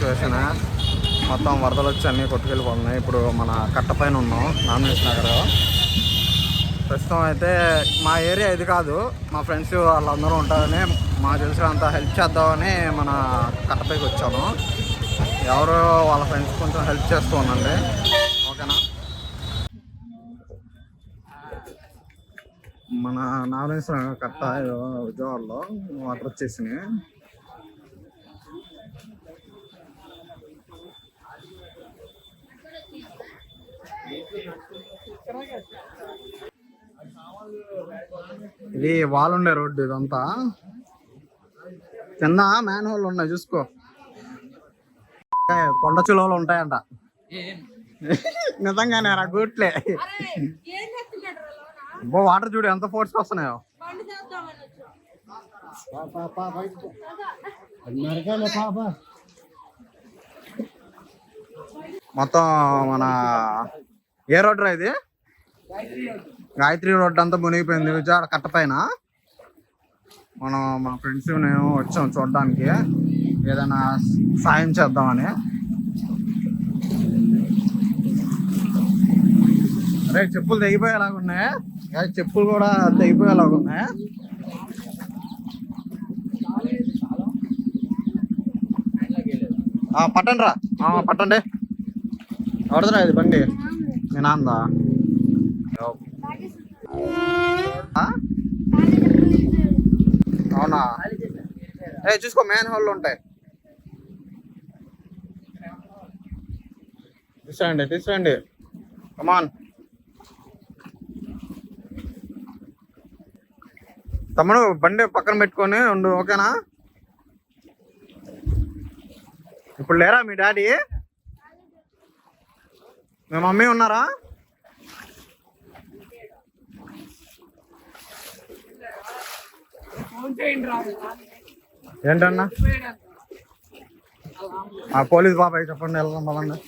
Situation. మొత్తం వరదలు వచ్చి అన్నీ కొట్టుకెళ్ళిపోతున్నాయి. ఇప్పుడు మన కట్ట పైన ఉన్నాం, నామినేషన్ నగర్. ప్రస్తుతం అయితే మా ఏరియా ఇది కాదు, మా ఫ్రెండ్స్ వాళ్ళందరూ ఉంటారని మాకు తెలిసినంత హెల్ప్ చేద్దామని మన కట్టపైకి వచ్చాను. ఎవరు వాళ్ళ ఫ్రెండ్స్ కొంచెం హెల్ప్ చేస్తూ ఉండండి, ఓకేనా. మన నామినేషన్ కట్ట విజయవాడలో వాటర్ వచ్చేసినాయి. ఇది వాలుండే రోడ్డు, ఇదంతా కింద మ్యాన్ హోల్ ఉన్నాయి చూసుకో. కొండ చిలువలు ఉంటాయంట. నిజంగానే రా గూట్లే. వాటర్ చూడు ఎంత ఫోర్స్ వస్తున్నాయో. మొత్తం మన ఏ రోడ్ రా ఇది? గాయత్రి రోడ్డు అంతా మునిగిపోయింది విజయవాడ కట్ట పైన. మనం మా ఫ్రెండ్స్ నేను వచ్చాం చూడడానికి, ఏదైనా సాయం చేద్దామని. అరే చెప్పులు తెగిపోయేలాగా ఉన్నాయి, చెప్పులు కూడా తెగిపోయేలాగా ఉన్నాయి. పట్టండి రా, పట్టండి. ఎవరిదిరా ఇది బండి? నేను అందా. అవునా? చూసుకో, మ్యాన్ హోల్ ఉంటాయి. తీసుకురండి తీసుకురండి, కమాన్. తమ్ముడు బండి పక్కన పెట్టుకొని ఉండు, ఓకేనా. ఇప్పుడు లేరా మీ డాడీ? మీ మమ్మీ ఉన్నారా? ఏంటన్నా పోలీస్ బాబాయ్ చెప్పండి, వెళ్దాం పదండి.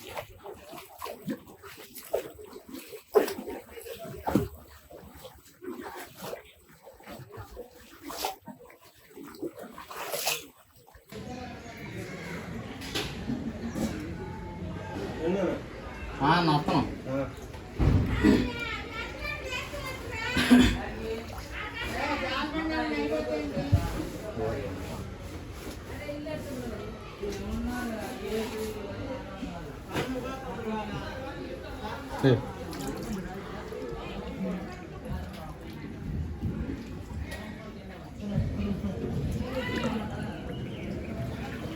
వస్తున్నాం.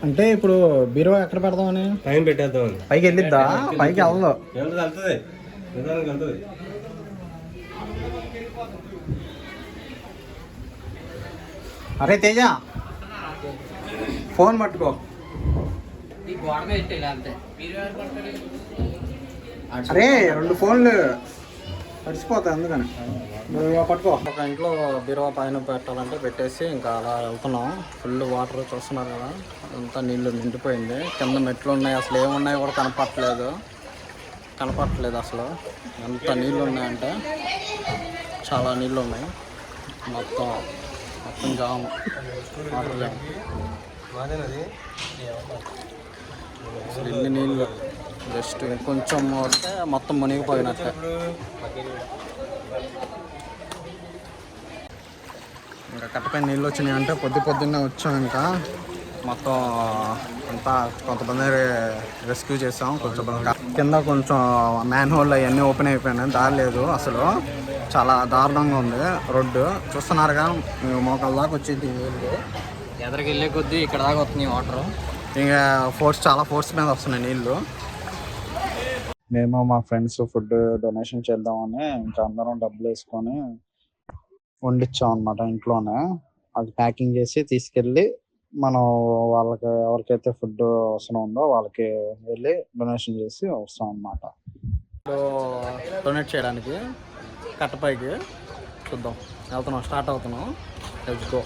అంటే ఇప్పుడు బీరువా ఎక్కడ పెడదామని పైన పెట్టేద్దామని. పైకి వెళ్ళిద్దా? పైకి వెళ్ళదు. అరే తేజ, ఫోన్ పట్టుకో. అరే 2 ఫోన్లు తడిసిపోతాయి, అందుకని పట్టుకో. ఒక ఇంట్లో బీరువా పైన పెట్టాలంటే పెట్టేసి ఇంకా అలా వెళ్తున్నాం. ఫుల్ వాటర్ చూస్తున్నారు కదా, అంతా నీళ్ళు నిండిపోయింది. కింద మెట్లు ఉన్నాయి, అసలు ఏమున్నాయో కూడా కనపడట్లేదు అసలు. ఎంత నీళ్ళు ఉన్నాయంటే చాలా నీళ్ళు ఉన్నాయి. మొత్తం జాము, వాటర్ జాము. అసలు ఇన్ని నీళ్ళు జస్ట్ కొంచెం వస్తే మొత్తం మునిగిపోయినట్టే. ఇంకా కట్టపై నీళ్ళు వచ్చినాయి అంటే పొద్దున్నే వచ్చాం. ఇంకా మొత్తం అంతా కొంతమంది రెస్క్యూ చేసాం. కొంచెం కింద కొంచెం మ్యాన్ హోల్ అవన్నీ ఓపెన్ అయిపోయినాయి, దారి లేదు అసలు. చాలా దారుణంగా ఉంది రోడ్డు, చూస్తున్నారుగా. మోకాళ్ళ దాకా వచ్చింది నీళ్ళు, ఎదరికి వెళ్ళే కొద్దీ ఇక్కడ దాకా వస్తున్నాయి వాటర్. ఇంకా చాలా ఫోర్స్ మీద వస్తున్నాయి నీళ్ళు. మేము మా ఫ్రెండ్స్ ఫుడ్ డొనేషన్ చేద్దామని ఇంకా అందరం డబ్బులు వేసుకొని వండిచ్చాం అనమాట ఇంట్లోనే. అది ప్యాకింగ్ చేసి తీసుకెళ్ళి మనం వాళ్ళకి ఎవరికైతే ఫుడ్ అవసరం ఉందో వాళ్ళకి వెళ్ళి డొనేషన్ చేసి వస్తాం అనమాట. డొనేట్ చేయడానికి కట్టపైకి చూద్దాం, వెళ్తున్నాం, స్టార్ట్ అవుతున్నాం. Let's go.